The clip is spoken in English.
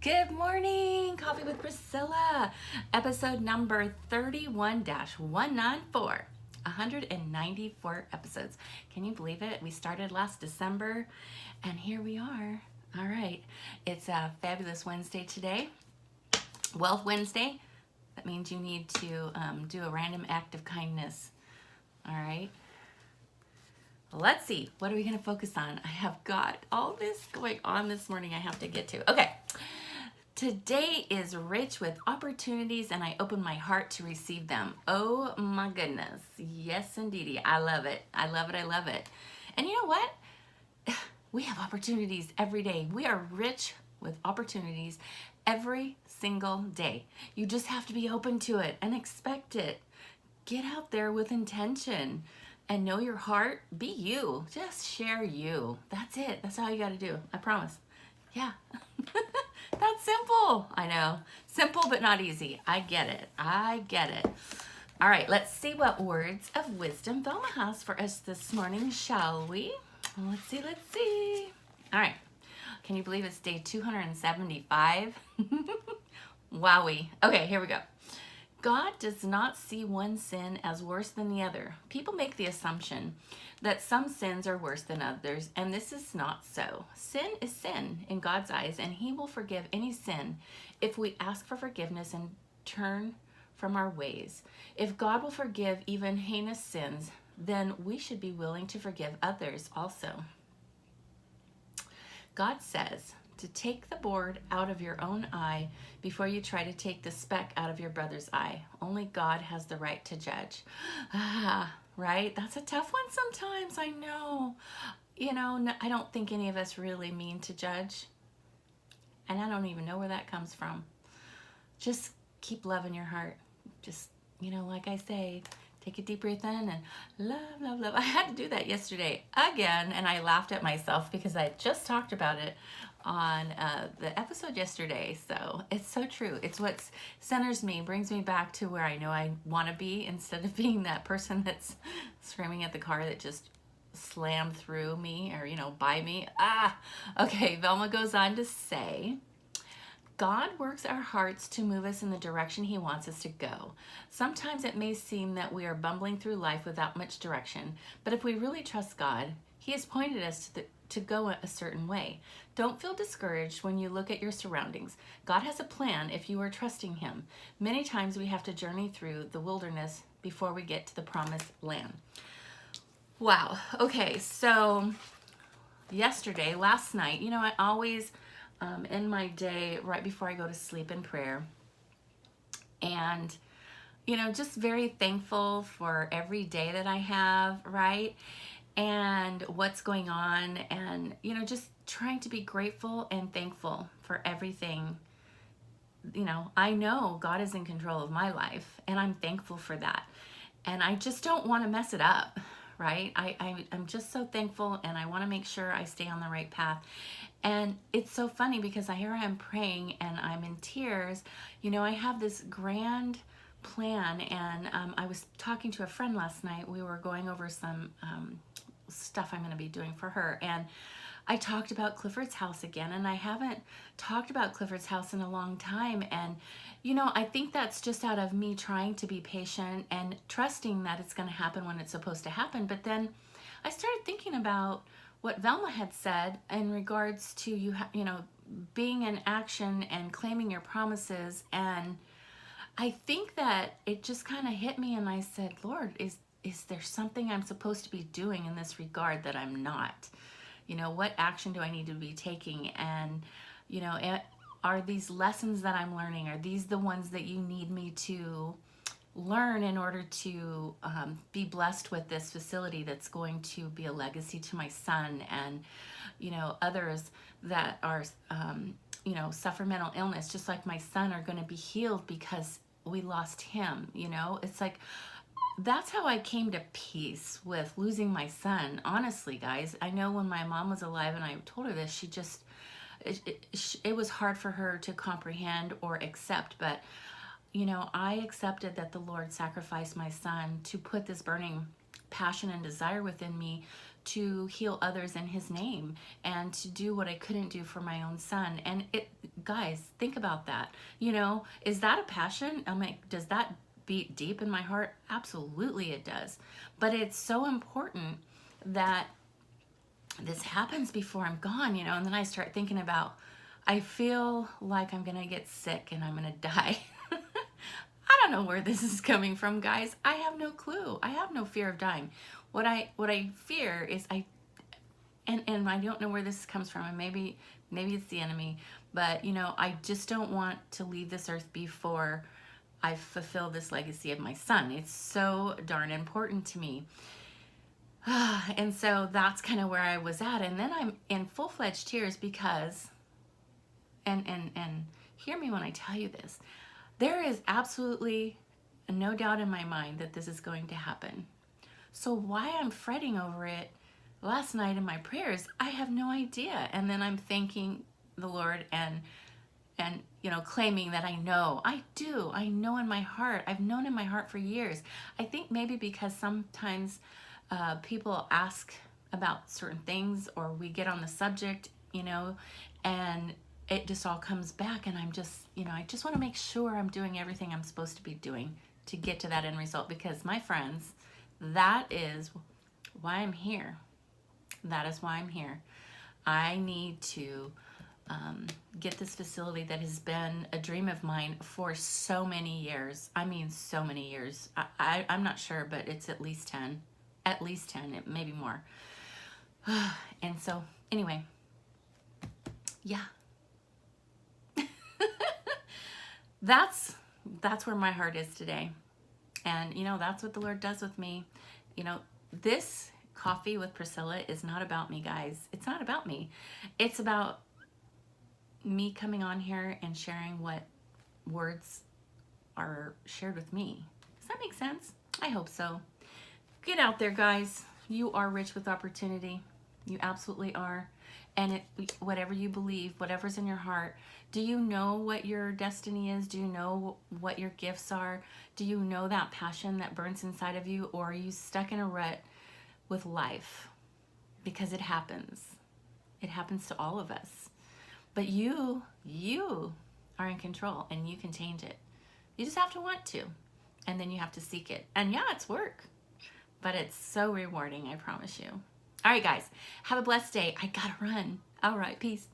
Good morning, Coffee with Priscilla, episode number 31-194, 194 episodes. Can you believe it? We started last December, and here we are. All right, it's a fabulous Wednesday today, Wealth Wednesday. That means you need to do a random act of kindness. All right. Let's see, what are we going to focus on? I have got all this going on this morning I have to get to. Okay, today is rich with opportunities and I open my heart to receive them. Oh my goodness. Yes, indeedy. I love it. I love it. I love it. And you know what? We have opportunities every day. We are rich with opportunities every single day. You just have to be open to it and expect it. Get out there with intention. And know your heart, be you. Just share you. That's it. That's all you got to do. I promise. Yeah. That's simple. I know. Simple but not easy. I get it. I get it. All right, let's see what words of wisdom Velma has for us this morning, shall we? Let's see. Let's see. All right. Can you believe it's day 275? Wowie. Okay, here we go. God does not see one sin as worse than the other. People make the assumption that some sins are worse than others, and this is not so. Sin is sin in God's eyes, and He will forgive any sin if we ask for forgiveness and turn from our ways. If God will forgive even heinous sins, then we should be willing to forgive others also. God says to take the board out of your own eye before you try to take the speck out of your brother's eye. Only God has the right to judge. Right? That's a tough one sometimes, I know. You know, I don't think any of us really mean to judge. And I don't even know where that comes from. Just keep loving your heart. Just, like I say, take a deep breath in and love, love, love. I had to do that yesterday again, and I laughed at myself because I just talked about it on the episode yesterday. So it's so true. It's what centers me, brings me back to where I know I want to be instead of being that person that's screaming at the car that just slammed through me or, by me. Okay, Velma goes on to say, God works our hearts to move us in the direction He wants us to go. Sometimes it may seem that we are bumbling through life without much direction, but if we really trust God, He has pointed us to go a certain way. Don't feel discouraged when you look at your surroundings. God has a plan if you are trusting Him. Many times we have to journey through the wilderness before we get to the promised land. Wow. Okay, so last night, I always in my day right before I go to sleep in prayer, and just very thankful for every day that I have, right? And what's going on, and just trying to be grateful and thankful for everything. I know God is in control of my life, and I'm thankful for that, and I just don't want to mess it up, right? I'm just so thankful, and I want to make sure I stay on the right path. And it's so funny because here I am praying and I'm in tears. I have this grand plan, and I was talking to a friend last night. We were going over some stuff I'm going to be doing for her, and I talked about Clifford's house again, and I haven't talked about Clifford's house in a long time. And I think that's just out of me trying to be patient and trusting that it's going to happen when it's supposed to happen. But then I started thinking about what Velma had said in regards to being in action and claiming your promises. And I think that it just kind of hit me, and I said, Lord, is there something I'm supposed to be doing in this regard that I'm not? What action do I need to be taking? And are these lessons that I'm learning, are these the ones that you need me to learn in order to be blessed with this facility that's going to be a legacy to my son and others that are suffer mental illness just like my son are going to be healed because we lost him. It's like that's how I came to peace with losing my son. Honestly, guys, I know when my mom was alive and I told her this, it was hard for her to comprehend or accept, but I accepted that the Lord sacrificed my son to put this burning passion and desire within me to heal others in His name and to do what I couldn't do for my own son. And guys, think about that. You know, is that a passion? I'm like, does that beat deep in my heart? Absolutely it does. But it's so important that this happens before I'm gone, you know, and then I start thinking about, I feel like I'm gonna get sick and I'm gonna die. I don't know where this is coming from, guys. I have no clue. I have no fear of dying. What I fear is and I don't know where this comes from, and maybe it's the enemy, but you know, I just don't want to leave this earth before I fulfill this legacy of my son. It's so darn important to me. And so that's kind of where I was at. And then I'm in full-fledged tears because, and hear me when I tell you this, there is absolutely no doubt in my mind that this is going to happen. So why I'm fretting over it last night in my prayers, I have no idea. And then I'm thanking the Lord and you know, claiming that I know. I know in my heart. I've known in my heart for years. I think maybe because sometimes people ask about certain things, or we get on the subject, you know, and it just all comes back, and I'm just, you know, I just want to make sure I'm doing everything I'm supposed to be doing to get to that end result, because my friends, that is why I'm here. That is why I'm here. I need to get this facility that has been a dream of mine for so many years. I mean, so many years. I'm not sure, but it's at least 10. At least 10, maybe more. And so, anyway, yeah. That's where my heart is today. And, you know, that's what the Lord does with me. You know, this Coffee with Priscilla is not about me, guys. It's not about me. It's about me coming on here and sharing what words are shared with me. Does that make sense? I hope so. Get out there, guys. You are rich with opportunity. You absolutely are. And whatever you believe, whatever's in your heart, do you know what your destiny is? Do you know what your gifts are? Do you know that passion that burns inside of you? Or are you stuck in a rut with life? Because it happens. It happens to all of us. But you are in control, and you can change it. You just have to want to, and then you have to seek it. And yeah, it's work, but it's so rewarding, I promise you. All right, guys, have a blessed day. I gotta run. All right, peace.